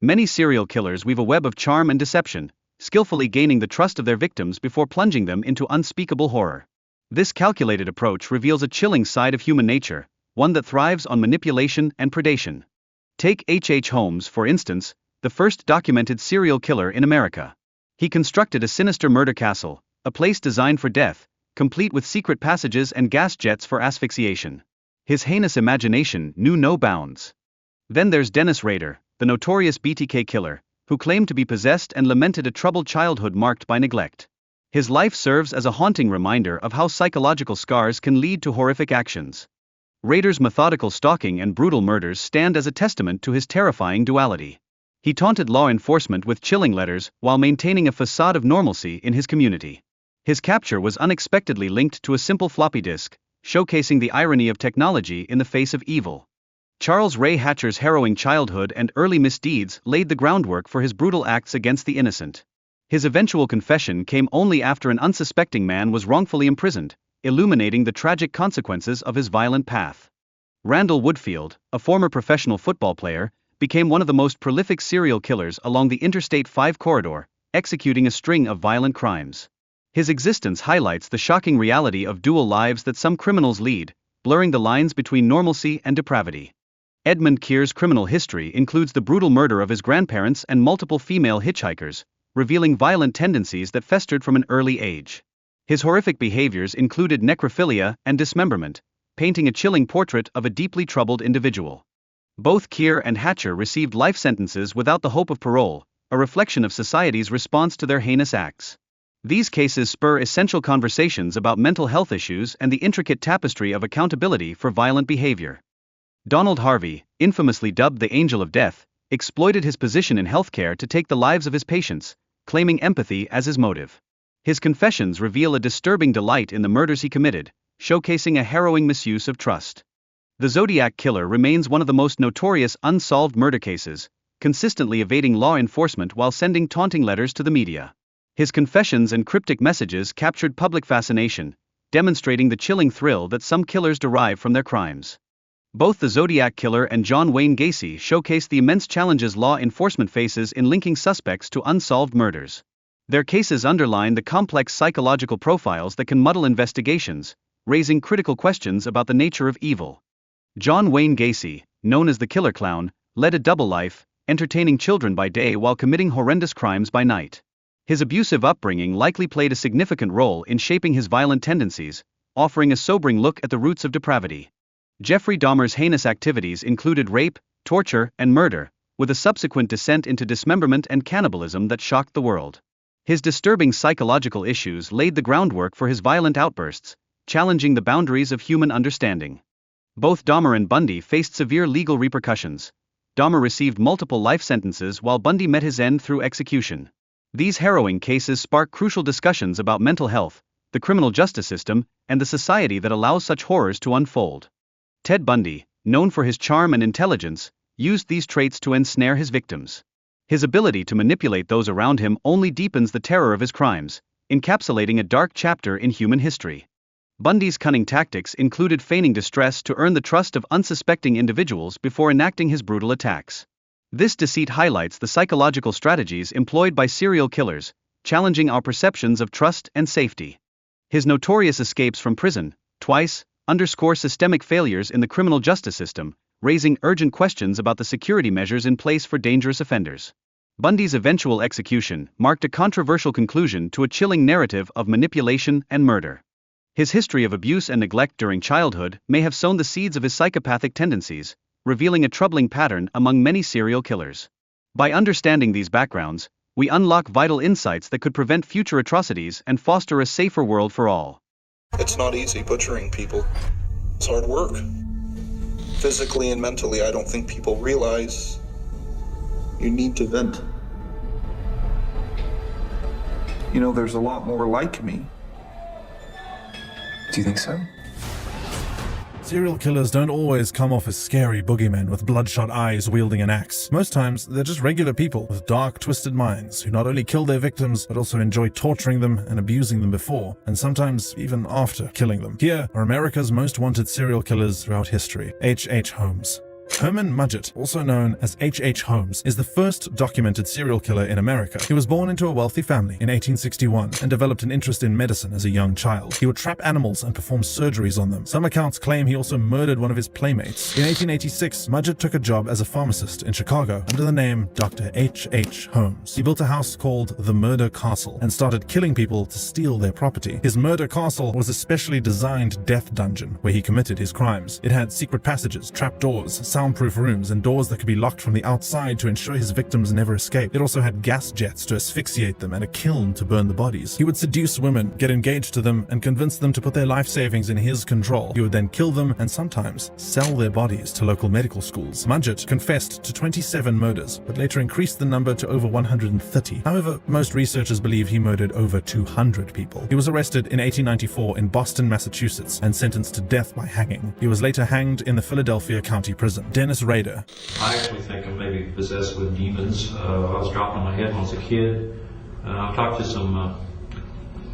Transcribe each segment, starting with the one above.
Many serial killers weave a web of charm and deception, skillfully gaining the trust of their victims before plunging them into unspeakable horror. This calculated approach reveals a chilling side of human nature, one that thrives on manipulation and predation. Take H.H. Holmes, for instance, the first documented serial killer in America. He constructed a sinister murder castle, a place designed for death, complete with secret passages and gas jets for asphyxiation. His heinous imagination knew no bounds. Then there's Dennis Rader, the notorious BTK killer, who claimed to be possessed and lamented a troubled childhood marked by neglect. His life serves as a haunting reminder of how psychological scars can lead to horrific actions. Rader's methodical stalking and brutal murders stand as a testament to his terrifying duality. He taunted law enforcement with chilling letters while maintaining a facade of normalcy in his community. His capture was unexpectedly linked to a simple floppy disk, showcasing the irony of technology in the face of evil. Charles Ray Hatcher's harrowing childhood and early misdeeds laid the groundwork for his brutal acts against the innocent. His eventual confession came only after an unsuspecting man was wrongfully imprisoned, illuminating the tragic consequences of his violent path. Randall Woodfield, a former professional football player, became one of the most prolific serial killers along the Interstate 5 corridor, executing a string of violent crimes. His existence highlights the shocking reality of dual lives that some criminals lead, blurring the lines between normalcy and depravity. Edmund Keir's criminal history includes the brutal murder of his grandparents and multiple female hitchhikers, revealing violent tendencies that festered from an early age. His horrific behaviors included necrophilia and dismemberment, painting a chilling portrait of a deeply troubled individual. Both Keir and Hatcher received life sentences without the hope of parole, a reflection of society's response to their heinous acts. These cases spur essential conversations about mental health issues and the intricate tapestry of accountability for violent behavior. Donald Harvey, infamously dubbed the Angel of Death, exploited his position in healthcare to take the lives of his patients, claiming empathy as his motive. His confessions reveal a disturbing delight in the murders he committed, showcasing a harrowing misuse of trust. The Zodiac Killer remains one of the most notorious unsolved murder cases, consistently evading law enforcement while sending taunting letters to the media. His confessions and cryptic messages captured public fascination, demonstrating the chilling thrill that some killers derive from their crimes. Both the Zodiac Killer and John Wayne Gacy showcase the immense challenges law enforcement faces in linking suspects to unsolved murders. Their cases underline the complex psychological profiles that can muddle investigations, raising critical questions about the nature of evil. John Wayne Gacy, known as the Killer Clown, led a double life, entertaining children by day while committing horrendous crimes by night. His abusive upbringing likely played a significant role in shaping his violent tendencies, offering a sobering look at the roots of depravity. Jeffrey Dahmer's heinous activities included rape, torture, and murder, with a subsequent descent into dismemberment and cannibalism that shocked the world. His disturbing psychological issues laid the groundwork for his violent outbursts, challenging the boundaries of human understanding. Both Dahmer and Bundy faced severe legal repercussions. Dahmer received multiple life sentences while Bundy met his end through execution. These harrowing cases spark crucial discussions about mental health, the criminal justice system, and the society that allows such horrors to unfold. Ted Bundy, known for his charm and intelligence, used these traits to ensnare his victims. His ability to manipulate those around him only deepens the terror of his crimes, encapsulating a dark chapter in human history. Bundy's cunning tactics included feigning distress to earn the trust of unsuspecting individuals before enacting his brutal attacks. This deceit highlights the psychological strategies employed by serial killers, challenging our perceptions of trust and safety. His notorious escapes from prison, twice, underscore systemic failures in the criminal justice system, raising urgent questions about the security measures in place for dangerous offenders. Bundy's eventual execution marked a controversial conclusion to a chilling narrative of manipulation and murder. His history of abuse and neglect during childhood may have sown the seeds of his psychopathic tendencies, revealing a troubling pattern among many serial killers. By understanding these backgrounds, we unlock vital insights that could prevent future atrocities and foster a safer world for all. It's not easy butchering people. It's hard work. Physically and mentally, I don't think people realize you need to vent. You know, there's a lot more like me. Do you think so? Serial killers don't always come off as scary boogeymen with bloodshot eyes wielding an axe. Most times, they're just regular people with dark, twisted minds who not only kill their victims, but also enjoy torturing them and abusing them before, and sometimes even after killing them. Here are America's most wanted serial killers throughout history. H.H. Holmes. Herman Mudgett, also known as H.H. Holmes, is the first documented serial killer in America. He was born into a wealthy family in 1861 and developed an interest in medicine as a young child. He would trap animals and perform surgeries on them. Some accounts claim he also murdered one of his playmates. In 1886, Mudgett took a job as a pharmacist in Chicago under the name Dr. H.H. Holmes. He built a house called the Murder Castle and started killing people to steal their property. His Murder Castle was a specially designed death dungeon where he committed his crimes. It had secret passages, trapdoors, soundproof rooms, and doors that could be locked from the outside to ensure his victims never escaped. It also had gas jets to asphyxiate them and a kiln to burn the bodies. He would seduce women, get engaged to them, and convince them to put their life savings in his control. He would then kill them and sometimes sell their bodies to local medical schools. Mudgett confessed to 27 murders, but later increased the number to over 130. However, most researchers believe he murdered over 200 people. He was arrested in 1894 in Boston, Massachusetts, and sentenced to death by hanging. He was later hanged in the Philadelphia County Prison. Dennis Rader. I actually think I'm maybe possessed with demons. I was dropped on my head when I was a kid. I've talked to some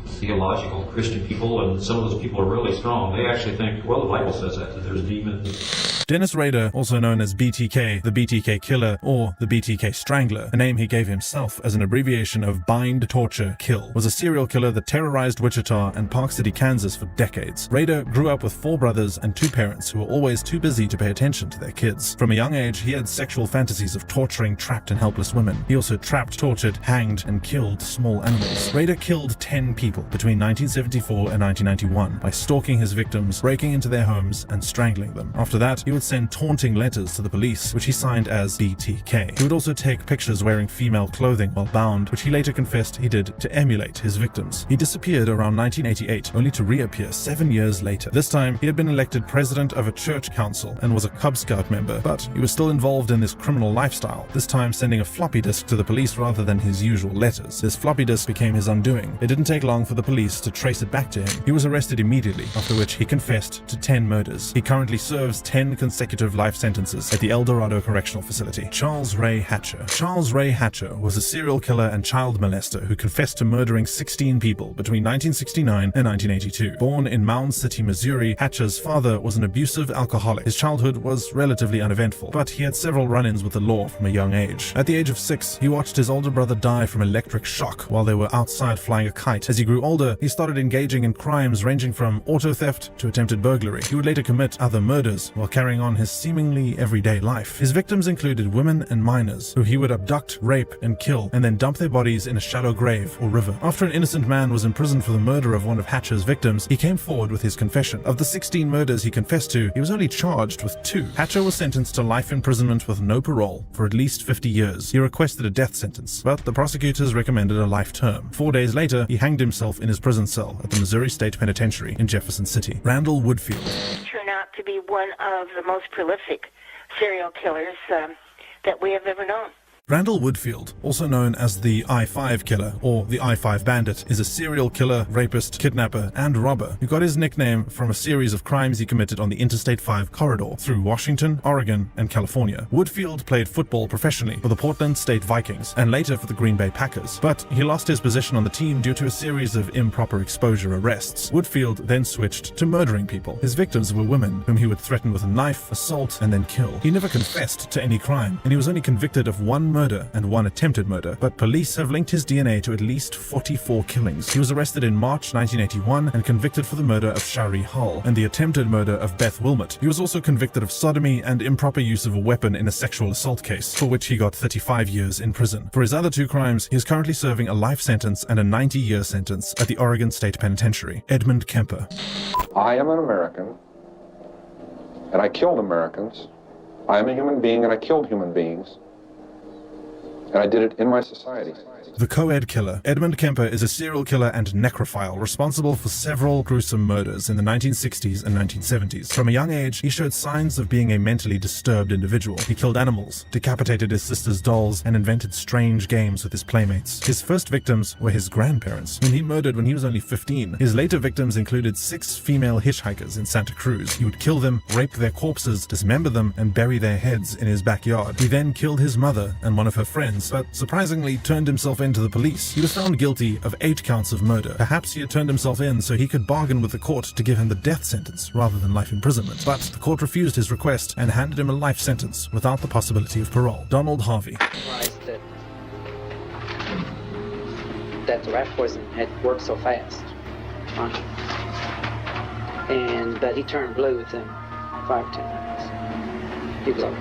theological Christian people, and some of those people are really strong. They actually think, well, the Bible says that there's demons. Dennis Rader, also known as BTK, the BTK Killer, or the BTK Strangler, a name he gave himself as an abbreviation of Bind, Torture, Kill, was a serial killer that terrorized Wichita and Park City, Kansas for decades. Rader grew up with 4 brothers and 2 parents who were always too busy to pay attention to their kids. From a young age, he had sexual fantasies of torturing trapped and helpless women. He also trapped, tortured, hanged, and killed small animals. Rader killed 10 people between 1974 and 1991 by stalking his victims, breaking into their homes, and strangling them. After that, he would send taunting letters to the police, which he signed as BTK. He would also take pictures wearing female clothing while bound, which he later confessed he did to emulate his victims. He disappeared around 1988, only to reappear 7 years later. This time, he had been elected president of a church council and was a Cub Scout member, but he was still involved in this criminal lifestyle, this time sending a floppy disk to the police rather than his usual letters. This floppy disk became his undoing. It didn't take long for the police to trace it back to him. He was arrested immediately, after which he confessed to 10 murders. He currently serves 10 consecutive life sentences at the El Dorado Correctional Facility. Charles Ray Hatcher. Charles Ray Hatcher was a serial killer and child molester who confessed to murdering 16 people between 1969 and 1982. Born in Mound City, Missouri, Hatcher's father was an abusive alcoholic. His childhood was relatively uneventful, but he had several run-ins with the law from a young age. At the age of 6, he watched his older brother die from electric shock while they were outside flying a kite. As he grew older, he started engaging in crimes ranging from auto theft to attempted burglary. He would later commit other murders while carrying on his seemingly everyday life. His victims included women and minors, who he would abduct, rape, and kill, and then dump their bodies in a shallow grave or river. After an innocent man was imprisoned for the murder of one of Hatcher's victims, he came forward with his confession. Of the 16 murders he confessed to, he was only charged with 2. Hatcher was sentenced to life imprisonment with no parole for at least 50 years. He requested a death sentence, but the prosecutors recommended a life term. 4 days later, he hanged himself in his prison cell at the Missouri State Penitentiary in Jefferson City. Randall Woodfield. Turned out to be one of the most prolific serial killers that we have ever known. Randall Woodfield, also known as the I-5 Killer or the I-5 Bandit, is a serial killer, rapist, kidnapper, and robber who got his nickname from a series of crimes he committed on the Interstate 5 corridor through Washington, Oregon, and California. Woodfield played football professionally for the Portland State Vikings and later for the Green Bay Packers, but he lost his position on the team due to a series of improper exposure arrests. Woodfield then switched to murdering people. His victims were women whom he would threaten with a knife, assault, and then kill. He never confessed to any crime, and he was only convicted of 1 murder and 1 attempted murder, but police have linked his DNA to at least 44 killings. He was arrested in March 1981 and convicted for the murder of Shari Hull and the attempted murder of Beth Wilmot. He was also convicted of sodomy and improper use of a weapon in a sexual assault case, for which he got 35 years in prison. For his other 2 crimes, he is currently serving a life sentence and a 90-year sentence at the Oregon State Penitentiary. Edmund Kemper. I am an American, and I killed Americans. I am a human being, and I killed human beings. And I did it in my society. The co-ed killer. Edmund Kemper is a serial killer and necrophile responsible for several gruesome murders in the 1960s and 1970s. From a young age, he showed signs of being a mentally disturbed individual. He killed animals, decapitated his sister's dolls, and invented strange games with his playmates. His first victims were his grandparents, whom he murdered when he was only 15. His later victims included 6 female hitchhikers in Santa Cruz. He would kill them, rape their corpses, dismember them, and bury their heads in his backyard. He then killed his mother and one of her friends prisons, but surprisingly turned himself in to the police. He was found guilty of 8 counts of murder. Perhaps he had turned himself in so he could bargain with the court to give him the death sentence rather than life imprisonment. But the court refused his request and handed him a life sentence without the possibility of parole. Donald Harvey. That the rat poison had worked so fast on him. And that he turned blue within 5 or 10 minutes. He was over.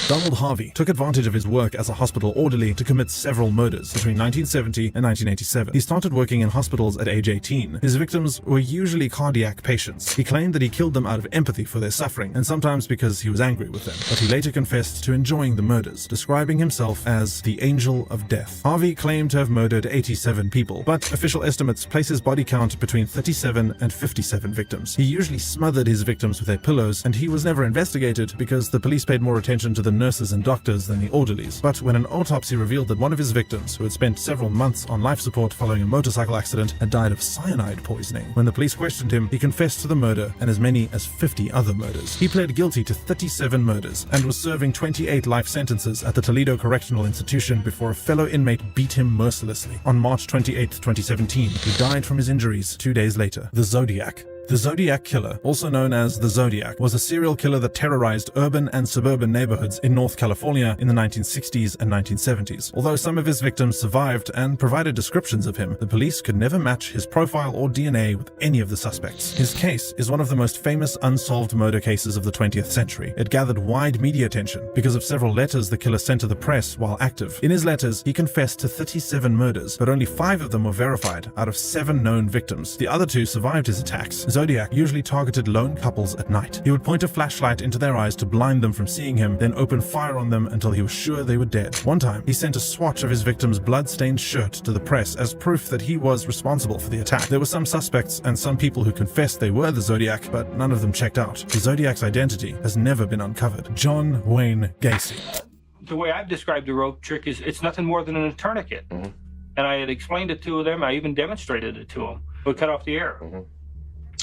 Donald Harvey took advantage of his work as a hospital orderly to commit several murders between 1970 and 1987. He started working in hospitals at age 18. His victims were usually cardiac patients. He claimed that he killed them out of empathy for their suffering, and sometimes because he was angry with them. But he later confessed to enjoying the murders, describing himself as the Angel of Death. Harvey claimed to have murdered 87 people, but official estimates place his body count between 37 and 57 victims. He usually smothered his victims with their pillows, and he was never investigated because the police paid more attention to the nurses and doctors than the orderlies. But when an autopsy revealed that one of his victims, who had spent several months on life support following a motorcycle accident, had died of cyanide poisoning, when the police questioned him, he confessed to the murder and as many as 50 other murders. He pled guilty to 37 murders and was serving 28 life sentences at the Toledo Correctional Institution before a fellow inmate beat him mercilessly. On March 28, 2017, he died from his injuries 2 days later. The Zodiac. The Zodiac Killer, also known as the Zodiac, was a serial killer that terrorized urban and suburban neighborhoods in North California in the 1960s and 1970s. Although some of his victims survived and provided descriptions of him, the police could never match his profile or DNA with any of the suspects. His case is one of the most famous unsolved murder cases of the 20th century. It gathered wide media attention because of several letters the killer sent to the press while active. In his letters, he confessed to 37 murders, but only 5 of them were verified out of 7 known victims. The other 2 survived his attacks. Zodiac usually targeted lone couples at night. He would point a flashlight into their eyes to blind them from seeing him, then open fire on them until he was sure they were dead. One time, he sent a swatch of his victim's blood-stained shirt to the press as proof that he was responsible for the attack. There were some suspects and some people who confessed they were the Zodiac, but none of them checked out. The Zodiac's identity has never been uncovered. John Wayne Gacy. The way I've described the rope trick is it's nothing more than a tourniquet. And I had explained it to them. I even demonstrated it to them. It would cut off the air.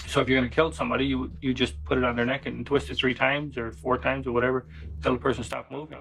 So if you're going to kill somebody, you just put it on their neck and twist it 3 times or 4 times or whatever until the person stops moving.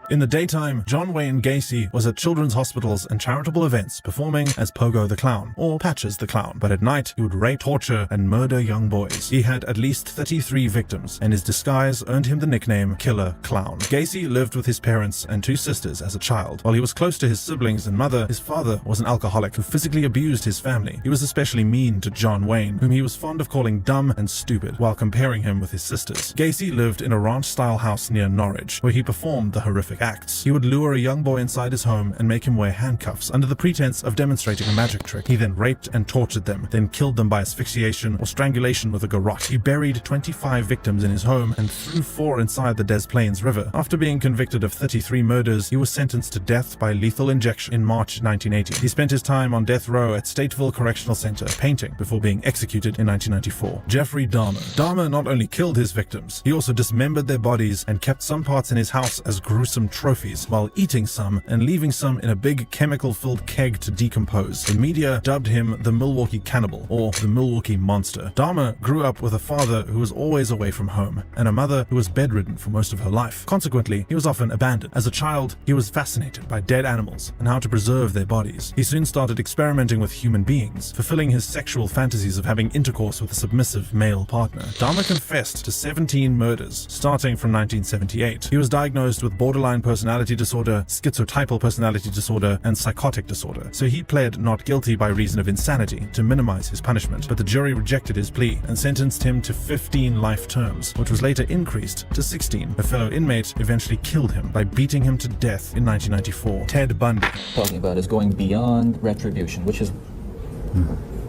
In the daytime, John Wayne Gacy was at children's hospitals and charitable events performing as Pogo the Clown, or Patches the Clown. But at night, he would rape, torture, and murder young boys. He had at least 33 victims, and his disguise earned him the nickname Killer Clown. Gacy lived with his parents and 2 sisters as a child. While he was close to his siblings and mother, his father was an alcoholic who physically abused his family. He was especially mean to John Wayne, whom he was fond of calling dumb and stupid, while comparing him with his sisters. Gacy lived in a ranch-style house near Norwich, where he performed the horrific acts. He would lure a young boy inside his home and make him wear handcuffs under the pretense of demonstrating a magic trick. He then raped and tortured them, then killed them by asphyxiation or strangulation with a garrote. He buried 25 victims in his home and threw 4 inside the Des Plaines River. After being convicted of 33 murders, he was sentenced to death by lethal injection in March 1980. He spent his time on death row at Stateville Correctional Center, painting, before being executed in 1994. Jeffrey Dahmer. Dahmer not only killed his victims, he also dismembered their bodies and kept some parts in his house as gruesome trophies, while eating some and leaving some in a big chemical-filled keg to decompose. The media dubbed him the Milwaukee Cannibal, or the Milwaukee Monster. Dahmer grew up with a father who was always away from home, and a mother who was bedridden for most of her life. Consequently, he was often abandoned. As a child, he was fascinated by dead animals and how to preserve their bodies. He soon started experimenting with human beings, fulfilling his sexual fantasies of having intercourse with a submissive male partner. Dahmer confessed to 17 murders, starting from 1978. He was diagnosed with borderline personality disorder, schizotypal personality disorder, and psychotic disorder, so he pled not guilty by reason of insanity to minimize his punishment. But the jury rejected his plea and sentenced him to 15 life terms, which was later increased to 16. A fellow inmate eventually killed him by beating him to death in 1994. Ted Bundy. Talking about is going beyond retribution, which is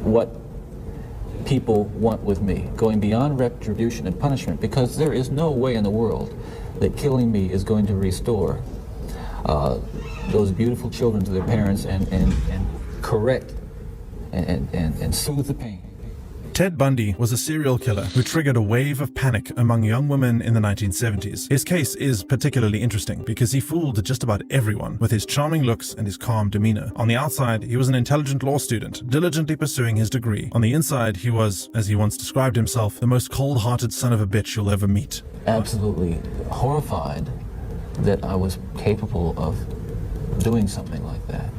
what people want with me, going beyond retribution and punishment, because there is no way in the world that killing me is going to restore those beautiful children to their parents and correct and soothe the pain. Ted Bundy was a serial killer who triggered a wave of panic among young women in the 1970s. His case is particularly interesting because he fooled just about everyone with his charming looks and his calm demeanor. On the outside, he was an intelligent law student, diligently pursuing his degree. On the inside, he was, as he once described himself, the most cold-hearted son of a bitch you'll ever meet. Absolutely horrified that I was capable of doing something like that.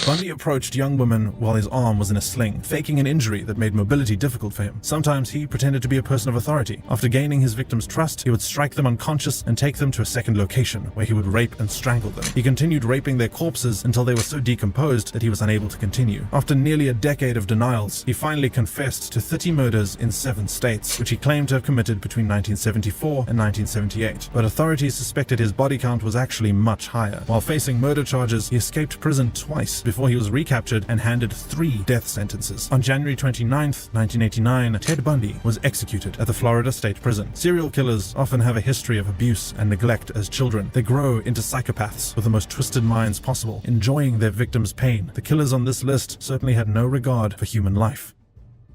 Bundy approached young women while his arm was in a sling, faking an injury that made mobility difficult for him. Sometimes he pretended to be a person of authority. After gaining his victims' trust, he would strike them unconscious and take them to a second location, where he would rape and strangle them. He continued raping their corpses until they were so decomposed that he was unable to continue. After nearly a decade of denials, he finally confessed to 30 murders in 7 states, which he claimed to have committed between 1974 and 1978. But authorities suspected his body count was actually much higher. While facing murder charges, he escaped prison twice before he was recaptured and handed 3 death sentences. On January 29, 1989, Ted Bundy was executed at the Florida State Prison. Serial killers often have a history of abuse and neglect as children. They grow into psychopaths with the most twisted minds possible, enjoying their victims' pain. The killers on this list certainly had no regard for human life.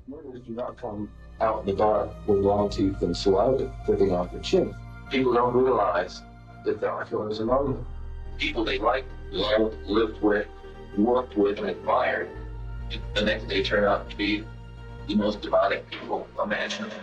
Murders do not come out in the dark with long teeth and saliva dripping off their chin. People don't realize that there are killers among them. People they liked, loved, lived with, worked with, and admired. The next day turn out to be the most demonic people imaginable.